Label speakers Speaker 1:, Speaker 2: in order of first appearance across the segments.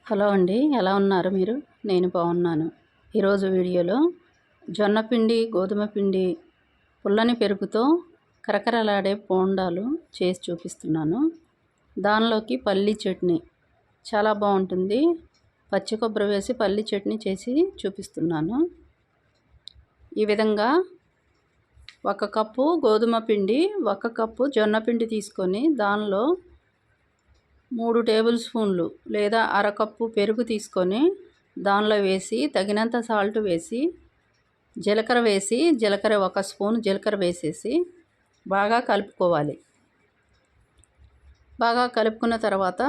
Speaker 1: Hello అండి, ఎలా ఉన్నారు మీరు? నేను బాగున్నాను. ఈరోజు వీడియోలో జొన్న పిండి, గోధుమ పిండి, పుల్లని పెరుగుతో కరకరలాడే బోండాలు చేసి చూపిస్తున్నాను. దానిలోకి పల్లి చట్నీ చాలా బాగుంటుంది. పచ్చి కొబ్బరి వేసి పల్లి చట్నీ చేసి చూపిస్తున్నాను. ఈ విధంగా 1 కప్పు గోధుమ పిండి, 1 కప్పు జొన్న పిండి తీసుకొని దానిలో 3 టేబుల్ స్పూన్లు లేదా అరకప్పు పెరుగు తీసుకొని దానిలో వేసి తగినంత సాల్ట్ వేసి జీలకర్ర 1 స్పూన్ జీలకర్ర వేసేసి బాగా కలుపుకోవాలి. బాగా కలుపుకున్న తర్వాత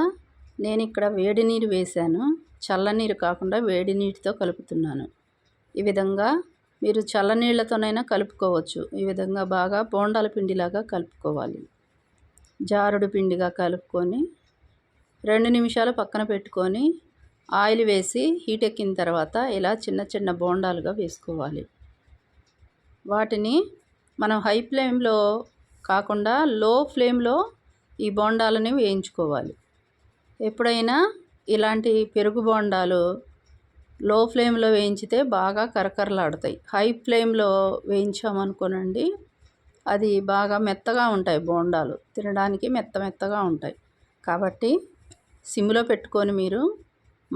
Speaker 1: నేను ఇక్కడ వేడి నీరు వేశాను. చల్లనీరు కాకుండా వేడి నీటితో కలుపుతున్నాను. ఈ విధంగా మీరు చల్లనీళ్ళతోనైనా కలుపుకోవచ్చు. ఈ విధంగా బాగా బోండాల పిండిలాగా కలుపుకోవాలి. జారుడు పిండిగా కలుపుకొని 2 నిమిషాలు పక్కన పెట్టుకొని ఆయిల్ వేసి హీట్ ఎక్కిన తర్వాత ఇలా చిన్న చిన్న బోండాలుగా వేసుకోవాలి. వాటిని మనం హై ఫ్లేమ్లో కాకుండా లో ఫ్లేమ్లో ఈ బోండాలని వేయించుకోవాలి. ఎప్పుడైనా ఇలాంటి పెరుగు బోండాలు లో ఫ్లేమ్లో వేయించితే బాగా కరకరలాడుతాయి. హై ఫ్లేమ్లో వేయించామనుకోనండి, అది బాగా మెత్తగా ఉంటాయి. బోండాలు తినడానికి మెత్తగా ఉంటాయి. కాబట్టి సిమ్లో పెట్టుకొని మీరు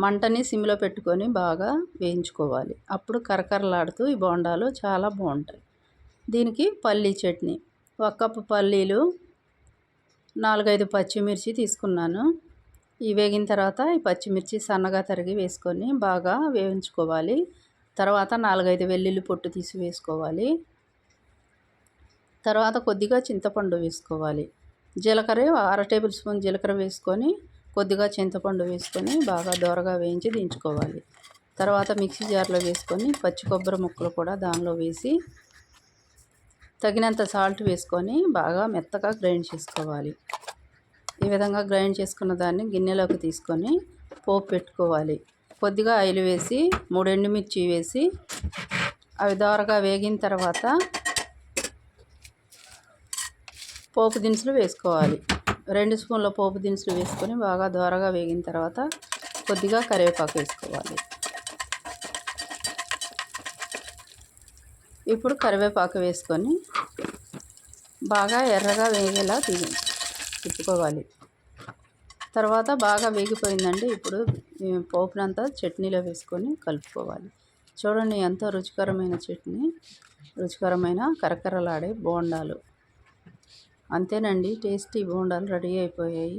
Speaker 1: మంటని సిమ్లో పెట్టుకొని బాగా వేయించుకోవాలి. అప్పుడు కరకరలాడుతూ ఈ బోండాలు చాలా బాగుంటాయి. దీనికి పల్లీ చట్నీ 1 కప్పు పల్లీలు, 4-5 పచ్చిమిర్చి తీసుకున్నాను. ఈ వేగిన తర్వాత ఈ పచ్చిమిర్చి సన్నగా తరిగి వేసుకొని బాగా వేయించుకోవాలి. తర్వాత 4-5 వెల్లుల్లి పొట్టు తీసి వేసుకోవాలి. తర్వాత కొద్దిగా చింతపండు వేసుకోవాలి. జీలకర్ర 1/2 టేబుల్ స్పూన్ జీలకర్ర వేసుకొని కొద్దిగా చింతపండు వేసుకొని బాగా దోరగా వేయించి దించుకోవాలి. తర్వాత మిక్సీ జార్లో వేసుకొని పచ్చి కొబ్బరి ముక్కలు కూడా దానిలో వేసి తగినంత సాల్ట్ వేసుకొని బాగా మెత్తగా గ్రైండ్ చేసుకోవాలి. ఈ విధంగా గ్రైండ్ చేసుకున్న దాన్ని గిన్నెలోకి తీసుకొని పోపు పెట్టుకోవాలి. కొద్దిగా ఆయిల్ వేసి 3 ఎండుమిర్చి వేసి అవి దోరగా వేగిన తర్వాత పోపు దినుసులు వేసుకోవాలి. 2 స్పూన్ల పోపు దినుసులు వేసుకొని బాగా దోరగా వేగిన తర్వాత కొద్దిగా కరివేపాకు వేసుకోవాలి. ఇప్పుడు కరివేపాకు వేసుకొని బాగా ఎర్రగా వేగేలా తిప్పుకోవాలి. తర్వాత బాగా వేగిపోయిందండి. ఇప్పుడు పోపునంతా చట్నీలో వేసుకొని కలుపుకోవాలి. చూడండి, ఎంతో రుచికరమైన చట్నీ, రుచికరమైన కరకరలాడే బోండాలు. అంతేనండి, టేస్టీ బోండాలు రెడీ అయిపోయాయి.